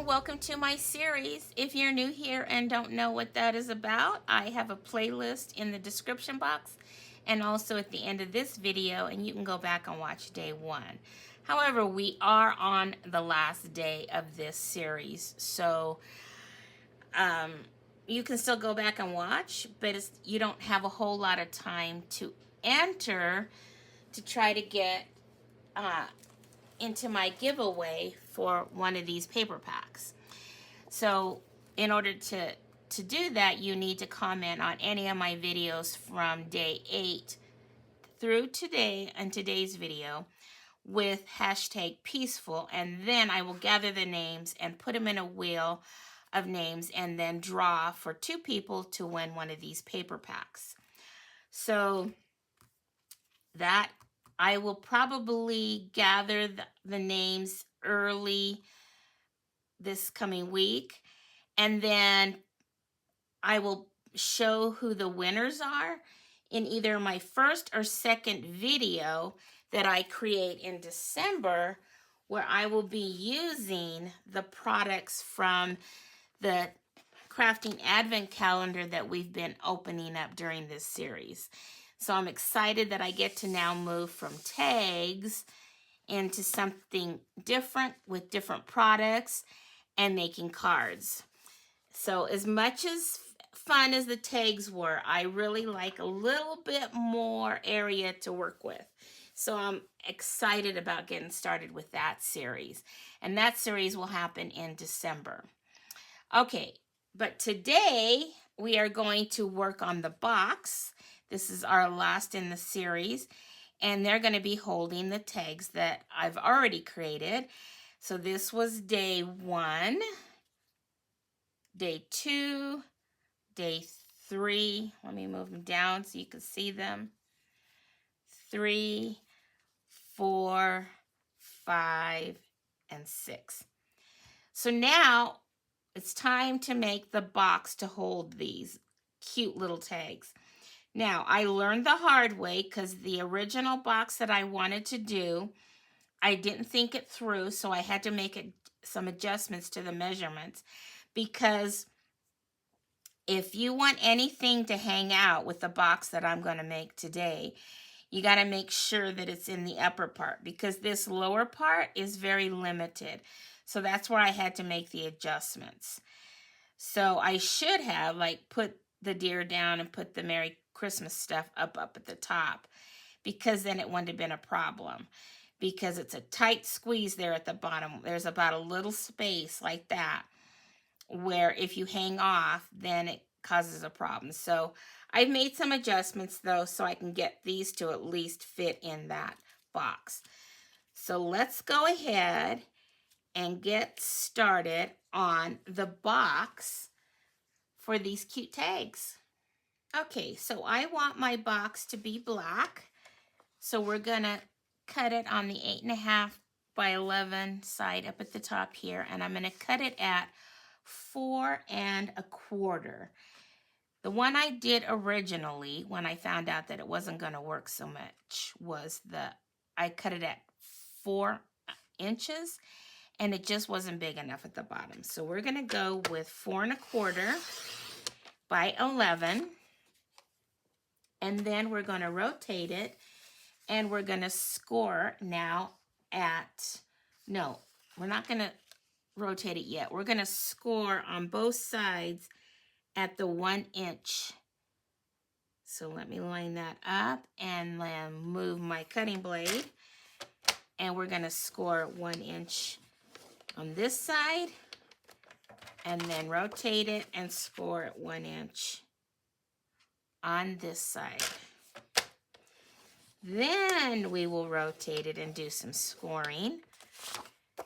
and welcome to my series. If you're new here and don't know what that is about, I have a playlist in the description box and also at the end of this video, and you can go back and watch day 1. However, we are on the last day of this series, so you can still go back and watch, but you don't have a whole lot of time to enter to try to get into my giveaway for one of these paper packs. So in order to do that, you need to comment on any of my videos from day 8 through today and today's video with hashtag peaceful, and then I will gather the names and put them in a wheel of names and then draw for 2 people to win one of these paper packs. So that I will probably gather the names early this coming week, and then I will show who the winners are in either my first or second video that I create in December, where I will be using the products from the crafting advent calendar that we've been opening up during this series. So I'm excited that I get to now move from tags into something different with different products and making cards. So as much as fun as the tags were, I really like a little bit more area to work with. So I'm excited about getting started with that series. And that series will happen in December. Okay, but today we are going to work on the box. This is our last in the series, and they're going to be holding the tags that I've already created. So this was day 1, day 2, day 3. Let me move them down so you can see them. 3, 4, 5, and 6. So now it's time to make the box to hold these cute little tags. Now, I learned the hard way because the original box that I wanted to do, I didn't think it through, so I had to make some adjustments to the measurements, because if you want anything to hang out with the box that I'm going to make today, you got to make sure that it's in the upper part, because this lower part is very limited. So that's where I had to make the adjustments. So I should have put the deer down and put the Merry Christmas stuff up at the top, because then it wouldn't have been a problem, because it's a tight squeeze there at the bottom. There's about a little space like that where if you hang off, then it causes a problem. So I've made some adjustments though, so I can get these to at least fit in that box. So let's go ahead and get started on the box for these cute tags. Okay, so I want my box to be black, so we're gonna cut it on the 8.5 by 11 side up at the top here, and I'm gonna cut it at 4 1/4. The one I did originally, when I found out that it wasn't gonna work so much, was I cut it at 4 inches, and it just wasn't big enough at the bottom. So we're gonna go with 4 1/4 by 11, and then we're gonna rotate it, and we're gonna score now no, we're not gonna rotate it yet. We're gonna score on both sides at the 1 inch. So let me line that up and then move my cutting blade, and we're gonna score 1 inch on this side, and then rotate it and score at 1 inch on this side. Then we will rotate it and do some scoring.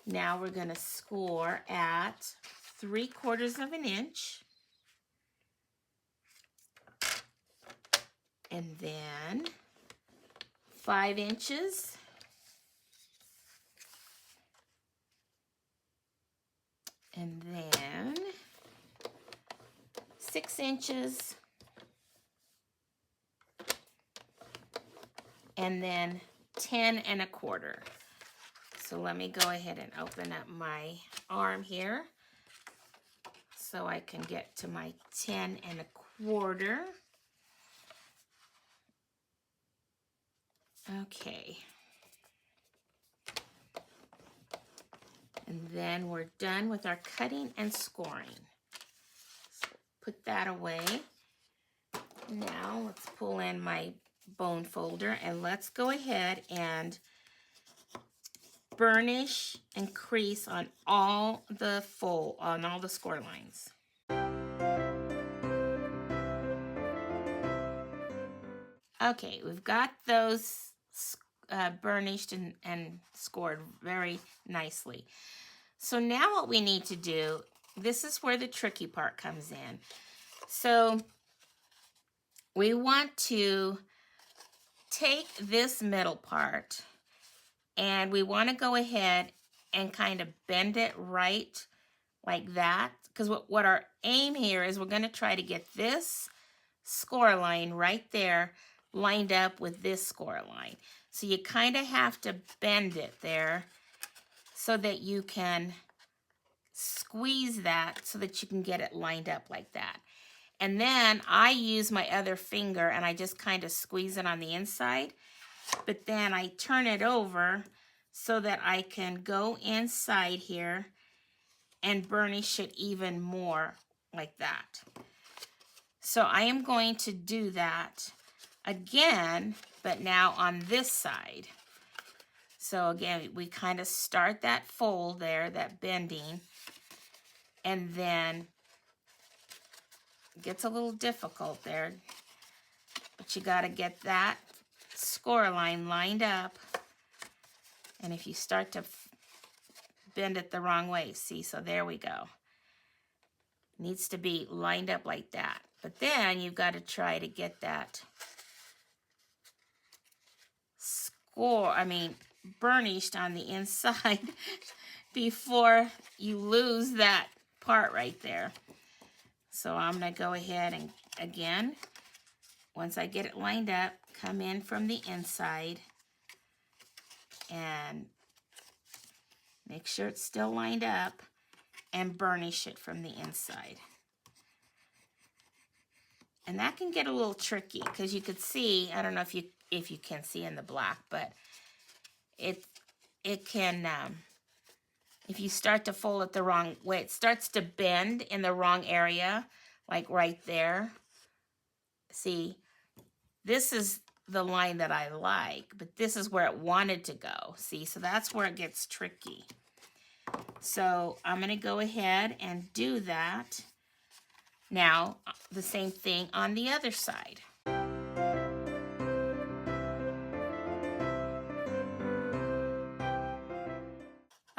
Now we're going to score at 3/4 inch, and then 5 inches, and then 6 inches, and then 10 1/4. So let me go ahead and open up my arm here so I can get to my 10 1/4. Okay. And then we're done with our cutting and scoring. So put that away. Now let's pull in my bone folder and let's go ahead and burnish and crease on all the score lines. Okay, we've got those burnished and scored very nicely. So now what we need to do, this is where the tricky part comes in. So we want to take this middle part and we want to go ahead and kind of bend it right like that, because what our aim here is we're going to try to get this score line right there lined up with this score line. So you kind of have to bend it there so that you can squeeze that so that you can get it lined up like that. And then I use my other finger and I just kind of squeeze it on the inside, but then I turn it over so that I can go inside here and burnish it even more like that. So I am going to do that again, but now on this side. So again, we kind of start that fold there, that bending, and then it gets a little difficult there, but you got to get that score line lined up. And if you start to bend it the wrong way, see, so there we go. Needs to be lined up like that. But then you've got to try to get that burnished on the inside before you lose that part right there. So I'm going to go ahead and again, once I get it lined up, come in from the inside and make sure it's still lined up and burnish it from the inside. And that can get a little tricky because you could see, I don't know if you can see in the black, but it can, if you start to fold it the wrong way, it starts to bend in the wrong area, like right there. See, this is the line that I like, but this is where it wanted to go. See, so that's where it gets tricky. So I'm going to go ahead and do that. Now, the same thing on the other side.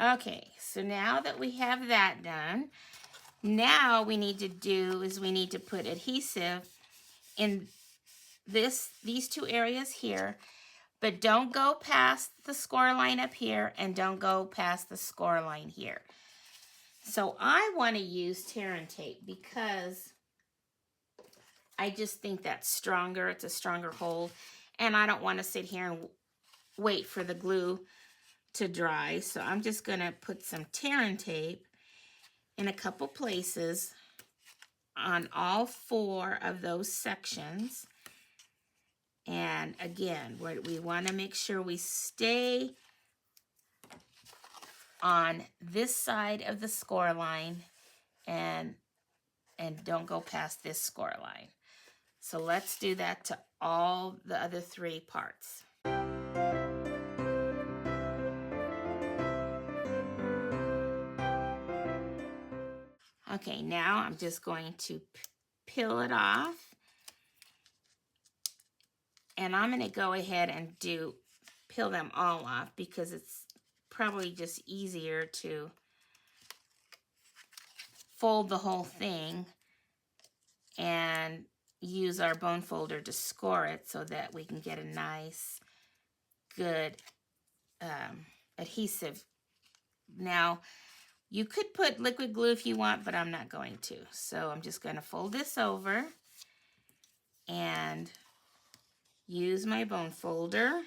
Okay, so now that we have that done, now we need to do is we need to put adhesive in these two areas here, but don't go past the score line up here and don't go past the score line here. So I want to use tear and tape because I just think that's stronger. It's a stronger hold, and I don't want to sit here and wait for the glue to dry. So I'm just going to put some tear and tape in a couple places on all 4 of those sections. And again, we want to make sure we stay on this side of the score line and don't go past this score line. So let's do that to all the other 3 parts. Okay, now I'm just going to peel it off. And I'm going to go ahead and peel them all off because it's probably just easier to fold the whole thing and use our bone folder to score it so that we can get a nice, good adhesive. Now, you could put liquid glue if you want, but I'm not going to. So I'm just going to fold this over and use my bone folder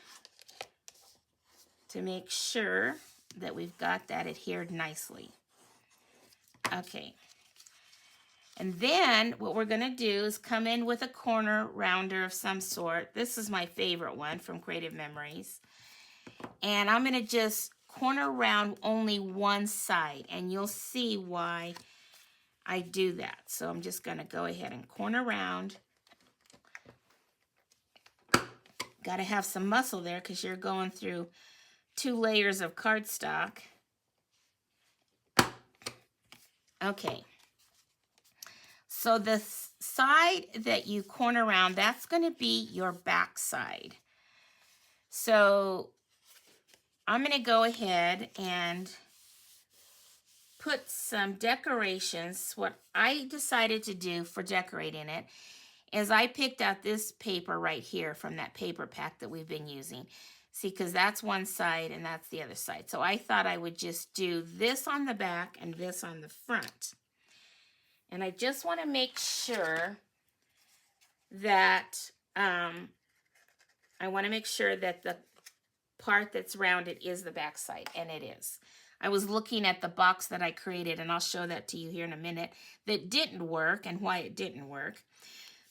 to make sure that we've got that adhered nicely. Okay, And then what we're gonna do is come in with a corner rounder of some sort. This is my favorite one from Creative Memories. And I'm gonna just corner round only one side, and you'll see why I do that. So I'm just gonna go ahead and corner round. Gotta have some muscle there because you're going through 2 layers of cardstock. Okay. So the side that you corner around, that's going to be your back side. So I'm going to go ahead and put some decorations. What I decided to do for decorating it is I picked out this paper right here from that paper pack that we've been using. See, because that's one side and that's the other side. So I thought I would just do this on the back and this on the front. And I just want to make sure that the part that's rounded is the back side, and it is. I was looking at the box that I created, and I'll show that to you here in a minute, that didn't work and why it didn't work.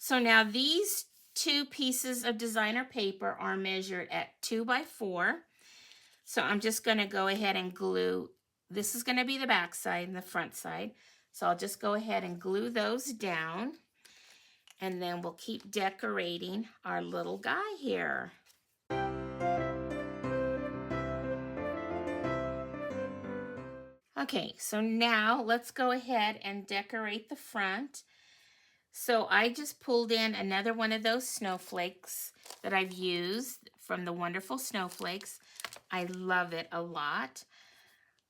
So now these 2 pieces of designer paper are measured at 2 by 4. So I'm just going to go ahead and glue. This is going to be the back side and the front side. So I'll just go ahead and glue those down, and then we'll keep decorating our little guy here. Okay, so now let's go ahead and decorate the front. So I just pulled in another one of those snowflakes that I've used from the Wonderful Snowflakes. I love it a lot.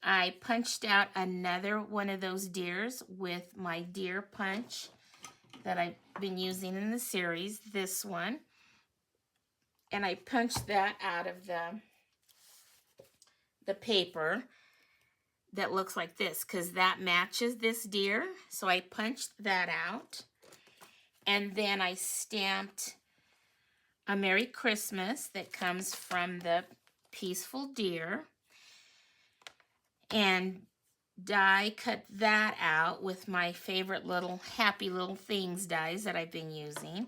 I punched out another one of those deers with my deer punch that I've been using in the series, this one. And I punched that out of the paper that looks like this because that matches this deer. So I punched that out. And then I stamped a Merry Christmas that comes from the Peaceful Deer. And die cut that out with my favorite little Happy Little Things dies that I've been using.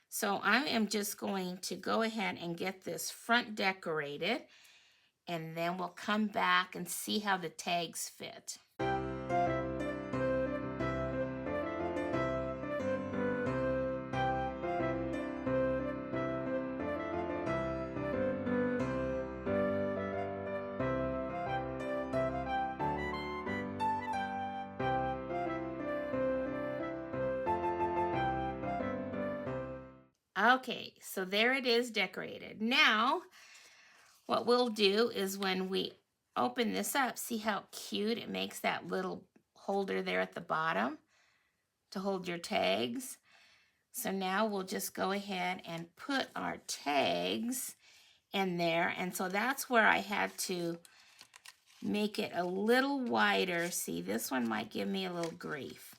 So I am just going to go ahead and get this front decorated, and then we'll come back and see how the tags fit. Okay, so there it is decorated. Now, what we'll do is when we open this up, see how cute it makes that little holder there at the bottom to hold your tags. So now we'll just go ahead and put our tags in there. And so that's where I had to make it a little wider. See, this one might give me a little grief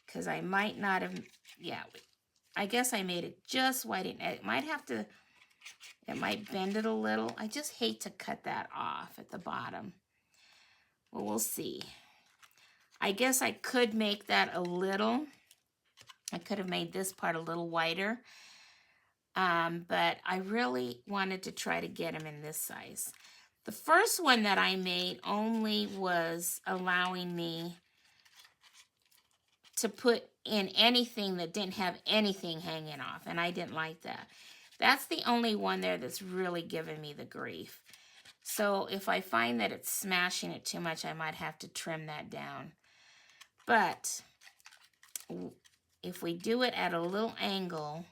because I might not have, yeah, I guess I made it just wide. It might bend it a little. I just hate to cut that off at the bottom. Well, we'll see. I guess I could make that a little. I could have made this part a little wider. But I really wanted to try to get them in this size. The first one that I made only was allowing me to put in anything that didn't have anything hanging off, and I didn't like that. That's the only one there that's really giving me the grief. So if I find that it's smashing it too much, I might have to trim that down. But if we do it at a little angle,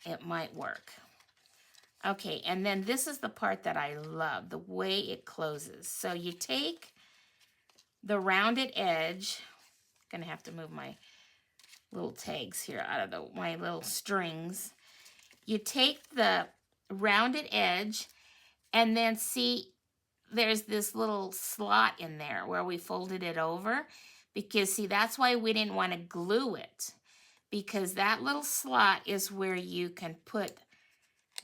it might work. Okay, and then this is the part that I love, the way it closes. So you take the rounded edge. Gonna have to move my little tags here out of my little strings. You take the rounded edge, and then see there's this little slot in there where we folded it over, because see, that's why we didn't want to glue it, because that little slot is where you can put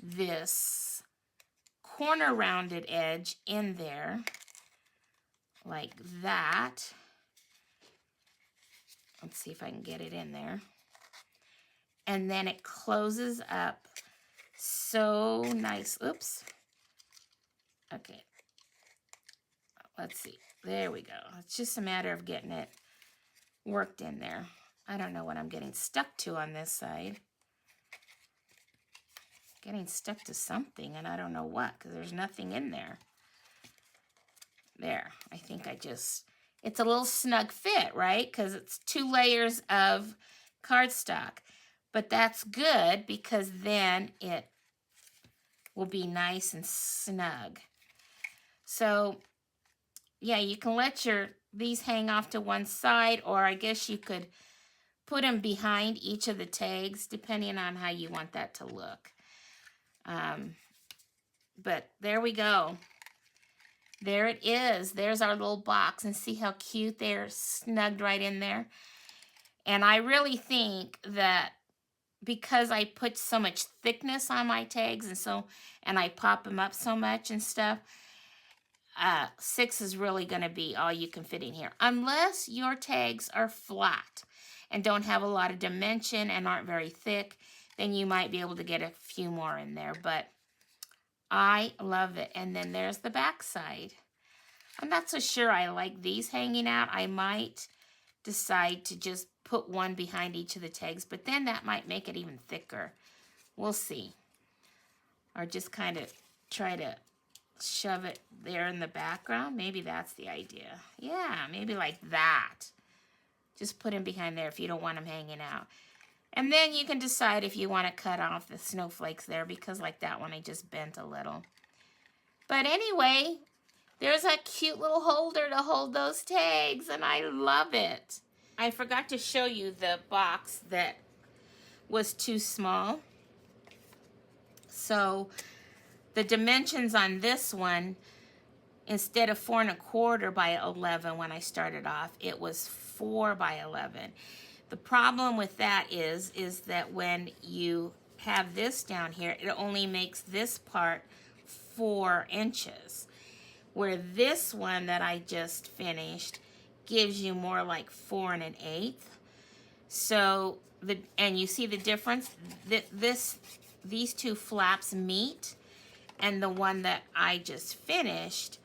this corner rounded edge in there like that. Let's see if I can get it in there. And then it closes up so nice. Oops. Okay. Let's see. There we go. It's just a matter of getting it worked in there. I don't know what I'm getting stuck to on this side. Getting stuck to something, and I don't know what, because there's nothing in there. There. I think it's a little snug fit, right? Because it's 2 layers of cardstock. But that's good, because then it will be nice and snug. So, yeah, you can let these hang off to one side, or I guess you could put them behind each of the tags, depending on how you want that to look. But there we go. There it is. There's our little box, and see how cute they're snugged right in there. And I really think that because I put so much thickness on my tags, and I pop them up so much and stuff, 6 is really going to be all you can fit in here. Unless your tags are flat and don't have a lot of dimension and aren't very thick, then you might be able to get a few more in there. But I love it. And then there's the back side. I'm not so sure I like these hanging out. I might decide to just put one behind each of the tags, but then that might make it even thicker. We'll see. Or just kind of try to shove it there in the background. Maybe that's the idea. Yeah, maybe like that. Just put them behind there if you don't want them hanging out. And then you can decide if you want to cut off the snowflakes there, because like that one I just bent a little. But anyway, there's a cute little holder to hold those tags, and I love it. I forgot to show you the box that was too small. So the dimensions on this one, instead of 4 1/4 by 11 when I started off, it was 4 by 11. The problem with that is that when you have this down here, it only makes this part 4 inches. Where this one that I just finished gives you more like 4 1/8. So, and you see the difference? These 2 flaps meet, and the one that I just finished,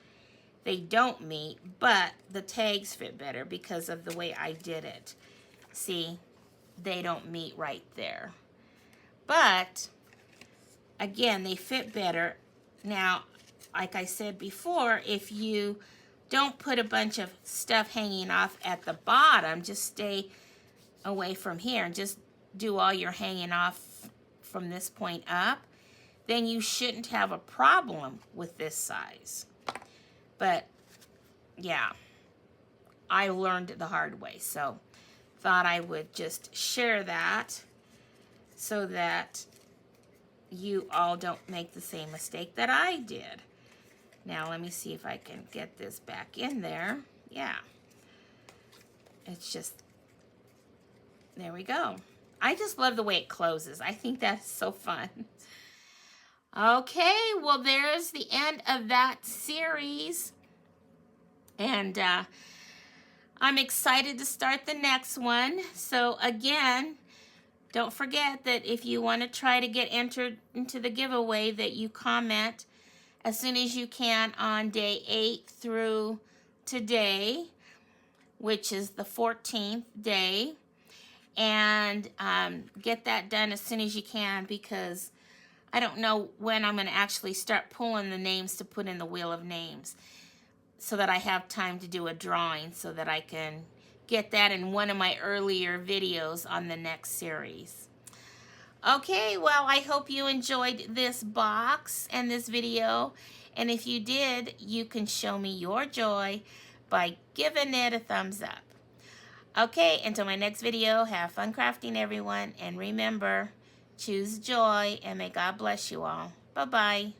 they don't meet, but the tags fit better because of the way I did it. See, they don't meet right there. But, again, they fit better. Now, like I said before, if you don't put a bunch of stuff hanging off at the bottom, just stay away from here and just do all your hanging off from this point up, then you shouldn't have a problem with this size. But, yeah, I learned it the hard way, so thought I would just share that so that you all don't make the same mistake that I did. Now let me see if I can get this back in there. Yeah. It's just, there we go. I just love the way it closes. I think that's so fun. Okay, well there's the end of that series. And I'm excited to start the next one. So again, don't forget that if you want to try to get entered into the giveaway, that you comment as soon as you can on day 8 through today, which is the 14th day. And get that done as soon as you can, because I don't know when I'm going to actually start pulling the names to put in the wheel of names, so that I have time to do a drawing so that I can get that in one of my earlier videos on the next series. Okay, well, I hope you enjoyed this box and this video. And if you did, you can show me your joy by giving it a thumbs up. Okay, until my next video, have fun crafting, everyone. And remember, choose joy, and may God bless you all. Bye-bye.